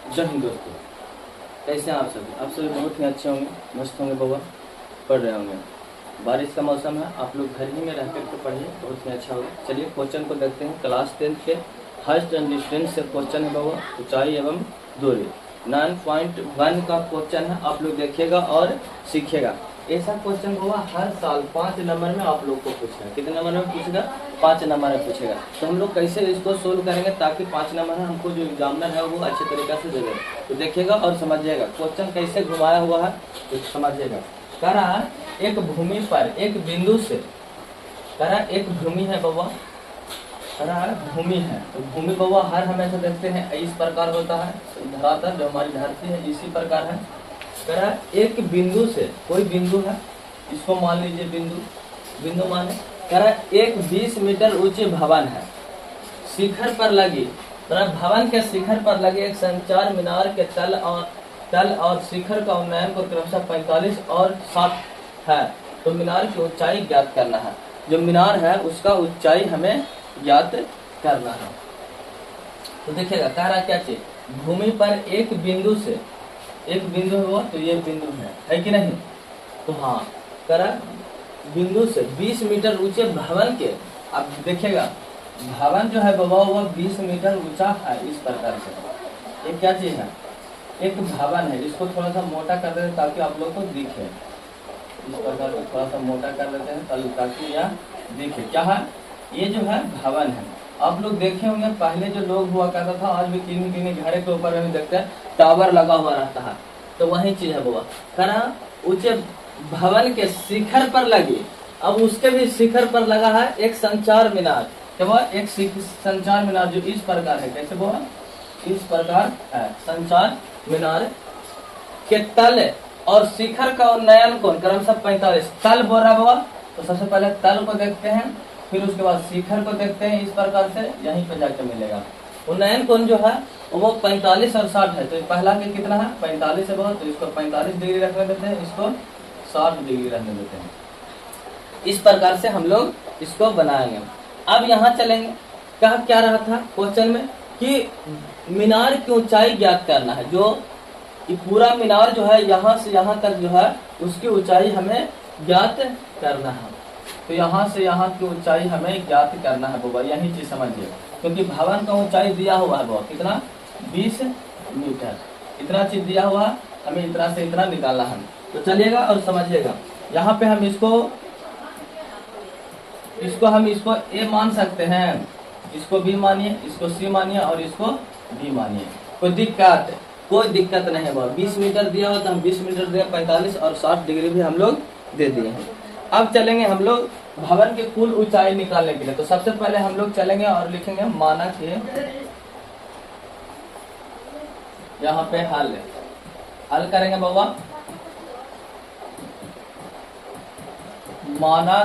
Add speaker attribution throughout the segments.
Speaker 1: जय हिंद दोस्तों, कैसे हैं आप सभी? आप सभी बहुत ही अच्छे होंगे, मस्त होंगे, बाबा पढ़ रहे होंगे। बारिश का मौसम है, आप लोग घर ही में रह कर के पढ़िए, बहुत ही अच्छा होगा। चलिए क्वेश्चन को देखते हैं। क्लास 10 के हाइस्ट एंड डिस्टेंस से क्वेश्चन है बाबा, ऊंचाई एवं दूरी। 9.1 का क्वेश्चन है, आप लोग देखिएगा और सीखिएगा। ऐसा क्वेश्चन बाबा हर साल 5 नंबर में आप लोग को पूछेगा। कितने नंबर में पूछेगा? 5 नंबर में पूछेगा। तो हम लोग कैसे इसको सोल्व करेंगे ताकि 5 नंबर है हमको जो एग्जामिनर है वो अच्छे तरीके से दे दे। तो देखिएगा और समझिएगा क्वेश्चन कैसे घुमाया हुआ है, तो समझिएगा। कह रहा है एक भूमि पर एक बिंदु से, कह रहा एक भूमि है बाबा, कह रहा है भूमि है। तो भूमि बाबा हर हमेशा देखते हैं इस प्रकार होता है, धरातल जो हमारी धरती है इसी प्रकार है। कह रहा एक बिंदु से, कोई बिंदु है, इसको मान लीजिए बिंदु माने। कह रहा एक 20 मीटर ऊंचे भवन है, शिखर पर लगी, भवन के शिखर पर लगे एक संचार मीनार के तल और शिखर का उन्नयन को क्रमशः 45 और 60 है। तो मीनार की ऊंचाई ज्ञात करना है। जो मीनार है उसका ऊंचाई हमें ज्ञात करना है। तो देखिएगा कह रहा क्या चीज, भूमि पर एक बिंदु से, एक बिंदु हुआ तो ये बिंदु है कि नहीं? तो हाँ, कह रहा बिंदु से 20 मीटर ऊंचे भवन के, अब देखिएगा भवन जो है बाबा वो 20 मीटर ऊंचा है इस प्रकार से। एक क्या चीज है? एक भवन है। इसको थोड़ा सा मोटा कर देते हैं ताकि आप लोग को दिखे। इस प्रकार को थोड़ा सा मोटा कर देते हैं ताकि यह दिखे। क्या है? ये जो है भवन है। आप लोग देखे होंगे पहले जो लोग हुआ करता था, आज भी किन्हीं घर के ऊपर में देखते हैं टावर लगा हुआ रहता है। तो वही चीज है बाबा, करा ऊंचे भवन के शिखर पर लगी। अब उसके भी शिखर पर लगा है एक संचार मीनार। क्या एक संचार मीनार जो इस प्रकार है। कैसे बाबा? इस प्रकार है। संचार मीनार के तल और शिखर का उन्नयन कोण क्रमशः 45। तल बोल रहा बाबा, तो सबसे पहले तल को देखते हैं, फिर उसके बाद शिखर को देखते हैं। इस प्रकार से यहीं पे जाकर मिलेगा। उन्नयन कोण जो है वो 45 और 60 है। तो पहला के कितना है? 45 है बहुत, तो इसको 45 डिग्री रखने देते हैं, इसको 60 डिग्री रखने देते हैं। इस प्रकार से हम लोग इसको बनाएंगे। अब यहाँ चलेंगे। कहा क्या रहा था क्वेश्चन में कि मीनार की ऊंचाई ज्ञात करना है। जो पूरा मीनार जो है यहाँ से यहाँ तक जो है उसकी ऊंचाई हमें ज्ञात करना है। तो यहाँ से यहाँ की ऊंचाई हमें ज्ञात करना है बाबा, यही चीज समझिए। क्योंकि भवन का ऊंचाई दिया हुआ है बाबा, कितना? 20 मीटर। इतना चीज दिया हुआ है, हमें इतना से इतना निकालना है। तो चलिएगा और समझिएगा। यहाँ पे हम इसको ए मान सकते हैं, इसको बी मानिए, इसको सी मानिए और इसको डी मानिए। कोई दिक्कत नहीं है बाबा। 20 मीटर दिया हुआ तो हम 20 मीटर दिया, 45 और 60 डिग्री भी हम लोग दे दिए हैं। अब चलेंगे हम लोग भवन की कुल ऊंचाई निकालने के लिए। तो सबसे पहले हम लोग चलेंगे और लिखेंगे माना के, यहाँ पे हल करेंगे बाबा। माना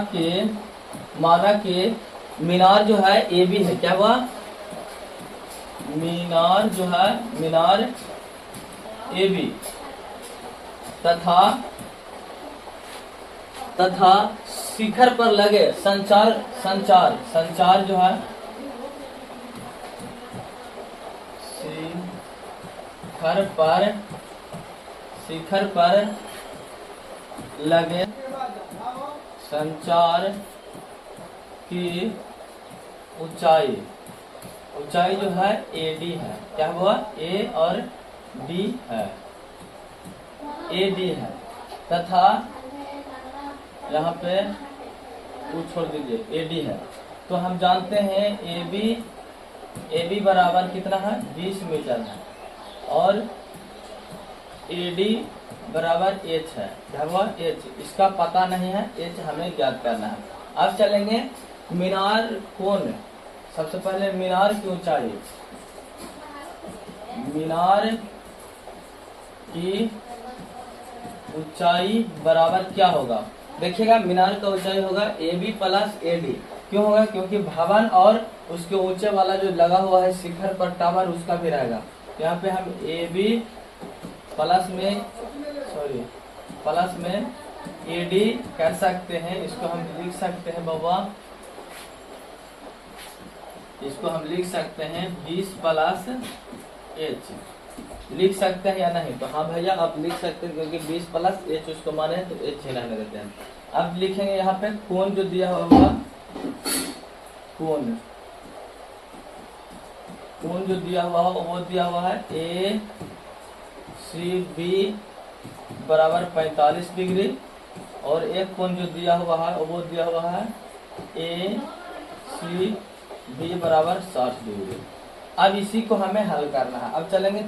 Speaker 1: के मीनार जो है ए बी है। क्या हुआ? मीनार जो है, मीनार ए बी तथा शिखर पर लगे संचार जो है, शिखर पर लगे संचार की ऊंचाई जो है AD है। क्या हुआ? A और D है, AD है। तथा यहाँ पे छोड़ दीजिए, AD है। तो हम जानते हैं AB बराबर कितना है? 20 मीटर है और AD बराबर H है। क्या हुआ? H। इसका पता नहीं है, H हमें ज्ञात करना है। अब चलेंगे मीनार कोण। सबसे पहले मीनार की ऊंचाई, मीनार की ऊंचाई बराबर क्या होगा? देखिएगा मीनार का ऊंचाई होगा AB प्लस AD। क्यों होगा? क्योंकि भवन और उसके ऊंचे वाला जो लगा हुआ है शिखर पर टावर, उसका भी रहेगा। यहाँ पे हम AB प्लस में AD कर सकते हैं। इसको हम लिख सकते हैं बाबा, इसको हम लिख सकते हैं 20 प्लस H। लिख सकते हैं या नहीं? तो हाँ भैया आप लिख सकते हैं, क्योंकि 20 प्लस एच उसको माने हैं तो एच ही रहने देते हैं। अब लिखेंगे यहाँ पे कोण जो दिया होगा, कोण जो दिया हुआ हो वो दिया हुआ है ए सी बी बराबर 45 डिग्री, और एक कोण जो दिया हुआ है वो दिया हुआ है ए सी बी बराबर 60 डिग्री। अब इसी को हमें हल करना है। अब चलेंगे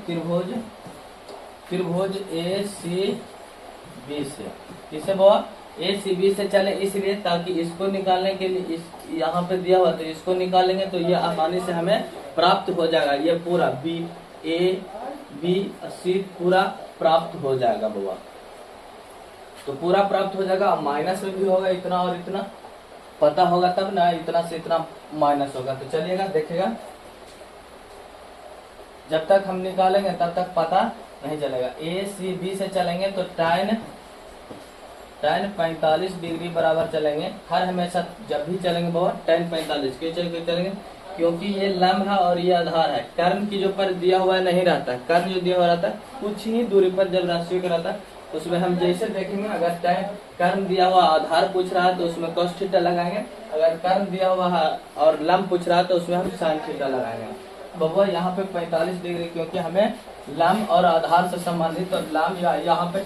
Speaker 1: त्रिभुज ए सी बी से। किसे बोला? ए सी बी से चले इसलिए ताकि इसको निकालने के लिए यहाँ पे दिया हुआ तो इसको निकालेंगे तो ये आसानी से हमें प्राप्त हो जाएगा। ये पूरा बी ए बी सी पूरा प्राप्त हो जाएगा बाबा, तो पूरा प्राप्त हो जाएगा। माइनस में भी होगा इतना और इतना, पता होगा तब ना, इतना से इतना माइनस होगा। तो चलिएगा देखिएगा, जब तक हम निकालेंगे तब तक पता नहीं चलेगा। ए सी बी से चलेंगे तो tan 45 डिग्री बराबर चलेंगे। हर हमेशा जब भी चलेंगे बाबा tan 45 क्यों चलेंगे? क्योंकि ये लंब है और ये आधार है। कर्ण की जो पर दिया हुआ नहीं रहता है, कर्ण जो दिया हुआ रहता है कुछ ही दूरी पर जब राशियों का रहता है उसमें हम जैसे देखेंगे, अगर कर्ण दिया हुआ आधार पूछ रहा है तो उसमें cos थीटा लगाएंगे, अगर कर्ण दिया हुआ है और लंब पूछ रहा है तो उसमें हम sin थीटा लगाएंगे। बबुआ यहाँ पे 45 डिग्री क्योंकि हमें लंब और आधार से संबंधित, तो लंब या यहाँ पे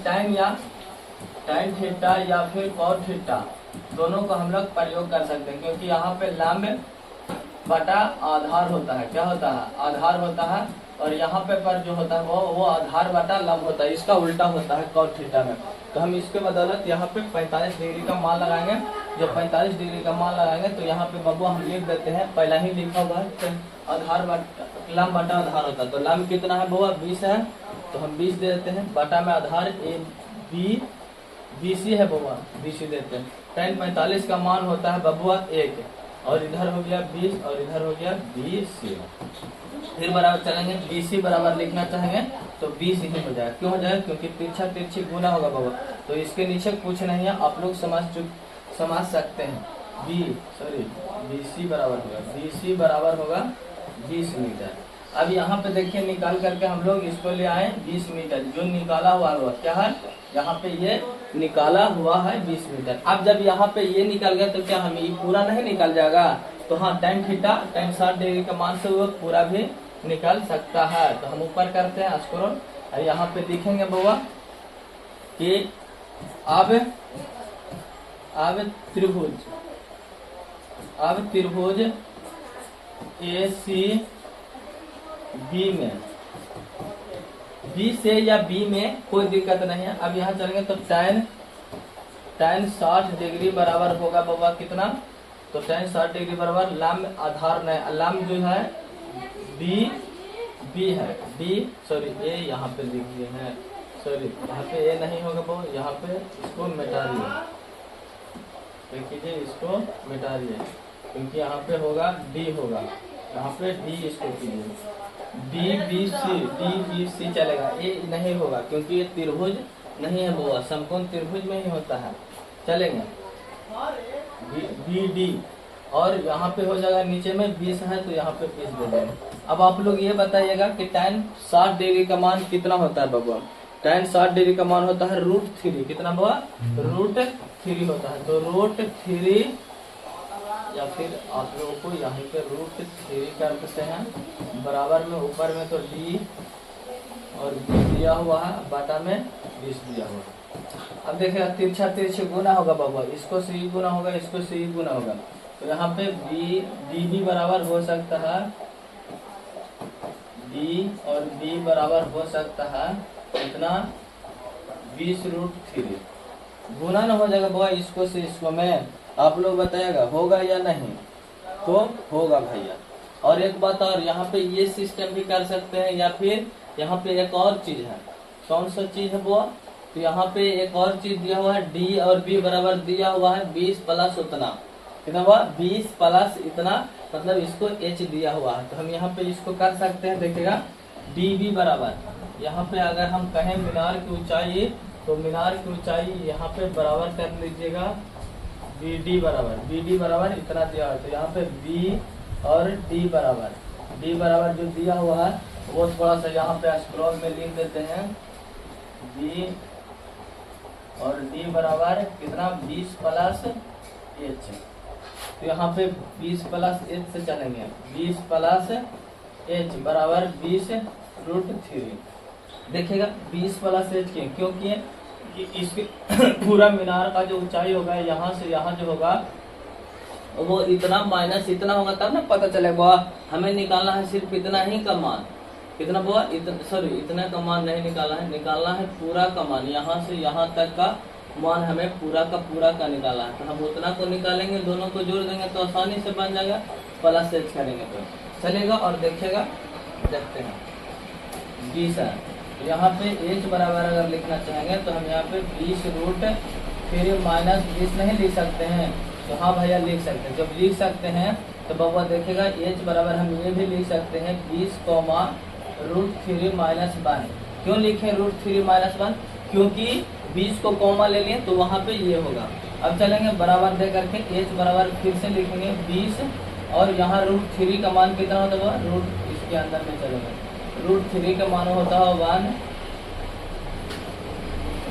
Speaker 1: tan थीटा या फिर cos थीटा दोनों को हम लोग प्रयोग कर सकते हैं, क्योंकि यहाँ पे लंब बटा आधार होता है। क्या होता है? आधार होता है, और यहाँ पे पर जो होता है वो आधार बटा लंब होता है। इसका उल्टा होता है cos थीटा में। तो हम इसके बदौलत यहाँ पे 45 डिग्री का मान लगाएंगे। जब 45 डिग्री का मान लगाएंगे तो यहाँ पे बबुआ हम लिख देते हैं, पहला ही लिखा हुआ है आधार लंब बटा आधार होता है। तो लंब कितना है बबुआ? 20 है, तो हम 20 दे देते हैं। बटा में आधार ए बी BC है बबुआ, BC देते हैं। tan 45 का मान होता है बबुआ 1, और इधर हो गया 20 और इधर हो गया BC। फिर बराबर चलेंगे, BC बराबर लिखना चाहेंगे तो 20 ही हो जाएगा। क्यों हो जाएगा? क्योंकि तिरछा तिरछी गुना होगा बाबा, तो इसके नीचे कुछ नहीं है, आप लोग समझ सकते हैं। BC बराबर होगा, BC बराबर होगा 20 मीटर। अब यहाँ पे देखिए निकाल करके हम लोग इसको ले आए 20 मीटर, जो निकाला हुआ क्या है? यहाँ पे ये निकाला हुआ है 20 मीटर। अब जब यहाँ पे ये निकल गया तो क्या हम ये पूरा नहीं निकल जाएगा? तो हाँ, tan थीटा tan 60 डिग्री का मान से वो पूरा भी निकल सकता है। तो हम ऊपर करते हैं स्क्रॉल, और यहाँ पे दिखेंगे बाबा कि अब त्रिभुज ए सी बी में, बी से या बी में कोई दिक्कत नहीं है। अब यहाँ चलेंगे तो tan 60 डिग्री बराबर होगा बाबा कितना? तो tan 60 डिग्री बराबर लंब आधार नहीं, लंब जो है बी है, ए यहाँ पे लिख दिए हैं, यहाँ पे ए नहीं होगा बाबा, यहाँ पे इसको मिटा दिए, देखिए इसको मिटा दिए, क्योंकि यहाँ पे होगा डी होगा, यहाँ पे डी इसको कीजिए, डी बी सी चलेगा। ए नहीं होगा क्योंकि ये त्रिभुज नहीं है बाबा, समकोण त्रिभुज में ही होता है। चलेंगे बी डी, और यहाँ पे हो जाएगा नीचे में 20 है तो यहाँ पे 20 दे देंगे। अब आप लोग ये बताइएगा कि tan 60 डिग्री का मान कितना होता है बाबा? tan 60 डिग्री का मान होता है √3। कितना बाबा? √3 होता है। तो √3, या फिर आप लोगों को यहाँ पे √3 कर सकते हैं, बराबर में ऊपर में तो डी और बी दिया हुआ है, बटा में 20 दिया हुआ है। अब देखिए तिरछा तिरछी गुना होगा बाबा, इसको से गुना होगा, इसको से गुना होगा, तो यहाँ पे डी बी बराबर हो सकता है, डी और बी बराबर हो सकता है इतना 20√3। गुना न हो जाएगा बाबा इसको से इसको में, आप लोग बताइएगा होगा या नहीं? तो होगा भैया। और एक बात और, यहाँ पे ये सिस्टम भी कर सकते हैं, या फिर यहाँ पे एक और चीज है। कौन सा चीज है वो? तो यहाँ पे एक और चीज दिया हुआ है, डी और बी बराबर दिया हुआ है 20 प्लस उतना, कितना हुआ? 20 प्लस इतना, मतलब इसको एच दिया हुआ है। तो हम यहाँ पे इसको कर सकते हैं, देखिएगा डी बी बराबर, यहाँ पे अगर हम कहें मीनार की ऊंचाई, तो मीनार की ऊंचाई यहाँ पे बराबर कर लीजिएगा बी डी बराबर इतना दिया हुआ है। तो यहाँ पे बी और डी बराबर जो दिया हुआ है वो थोड़ा सा यहाँ पे स्क्रॉल में लिख देते हैं बी और डी बराबर कितना 20 प्लस एच। तो यहाँ पे 20 प्लस एच से चलेंगे, 20 प्लस एच बराबर 20√3। देखिएगा 20 प्लस एच क्यों किए कि इसके पूरा मीनार का जो ऊंचाई होगा यहाँ से यहाँ जो होगा वो इतना माइनस इतना होगा, तब ना पता चलेगा। हमें निकालना है सिर्फ इतना ही का मान, कितना बोला इतना का मान नहीं निकालना है, निकालना है पूरा का मान, यहाँ से यहाँ तक का मान हमें पूरा का निकालना है। तो हम उतना को निकालेंगे, दोनों को जोड़ देंगे तो आसानी से बन जाएगा, प्लस एच करेंगे तो चलेगा। और देखिएगा देखते हैं 20 है, यहाँ पे एच बराबर अगर लिखना चाहेंगे तो हम यहाँ पे 20√3 माइनस 20 नहीं लिख सकते हैं। तो हाँ भैया लिख सकते हैं, जब लिख सकते हैं तो बाबा देखिएगा एच बराबर हम ये भी लिख सकते हैं 20, माइनस 1। क्यों लिखे √3 - 1? क्योंकि 20 को कॉमा ले लिए तो वहाँ पे ये होगा। अब चलेंगे बराबर दे करके एच बराबर फिर से लिखेंगे 20 और यहाँ √3 का मान कितना होता है, रूट इसके अंदर में चलेंगे, √3 का मान होता है 1,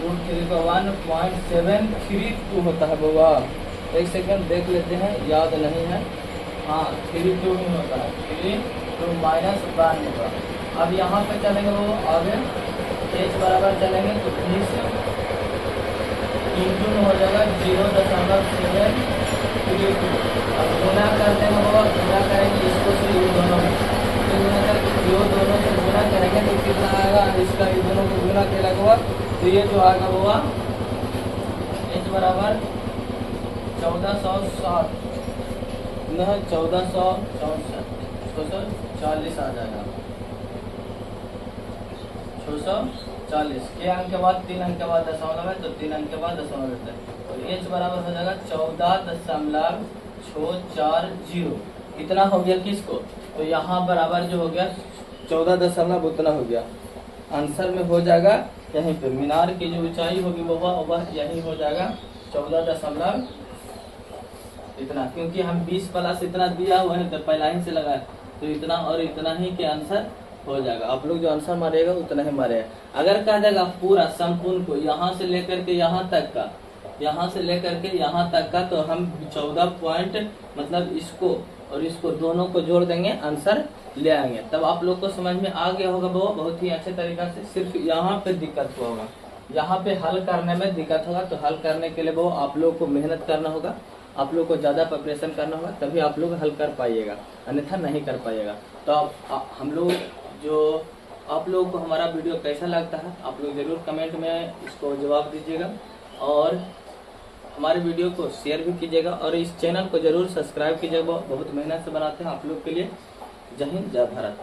Speaker 1: √3 का 1.732 होता है बाबा। एक सेकंड देख लेते हैं, याद नहीं है, हाँ 32 ही होता है, 32 माइनस 1 होगा। अब यहाँ पे चलेंगे वो आगे एच बराबर चलेंगे तो 20 इंटू हो जाएगा 0.732। अब गुना करते हैं वो, गुना करेंगे इसको से ये दोनों में, जो दोनों से गुना करेंगे तो कितना आएगा, इसका ये दोनों को गुना किया हुआ तो ये जो आएगा वो एच बराबर 1460 1440 आ जाएगा। 640 के अंक के बाद 3 अंक के बाद दशमलव है तो 3 अंक के बाद दशमलव देते हैं तो एच बराबर हो जाएगा 14.640। इतना हो गया किसको, तो यहाँ बराबर जो हो गया 14 उतना हो गया। आंसर में हो जाएगा यहीं पे मीनार की जो ऊंचाई होगी वह यही हो जाएगा 14 इतना, क्योंकि हम 20 प्लस इतना दिया हुआ है तो पहला ही से लगाए तो इतना और इतना ही के आंसर हो जाएगा। आप लोग जो आंसर मारेगा उतना ही मारेगा। अगर कहा जाएगा पूरा संपूर्ण को यहाँ से लेकर के यहाँ तक का, यहाँ से लेकर के यहाँ तक का, तो हम 14 पॉइंट मतलब इसको और इसको दोनों को जोड़ देंगे, आंसर ले आएंगे। तब आप लोग को समझ में आ गया होगा वो बहुत ही अच्छे तरीका से। सिर्फ यहाँ पे दिक्कत हुआ होगा, यहाँ पे हल करने में दिक्कत होगा, तो हल करने के लिए वो आप लोग को मेहनत करना होगा, आप लोग को ज़्यादा प्रिपरेशन करना होगा, तभी आप लोग हल कर पाइएगा, अन्यथा नहीं कर पाइएगा। तो हम लोग जो आप लोगों को हमारा वीडियो कैसा लगता है आप लोग ज़रूर कमेंट में इसको जवाब दीजिएगा और हमारे वीडियो को शेयर भी कीजिएगा और इस चैनल को ज़रूर सब्सक्राइब कीजिएगा। बहुत मेहनत से बनाते हैं आप लोग के लिए। जय हिंद, जय भारत।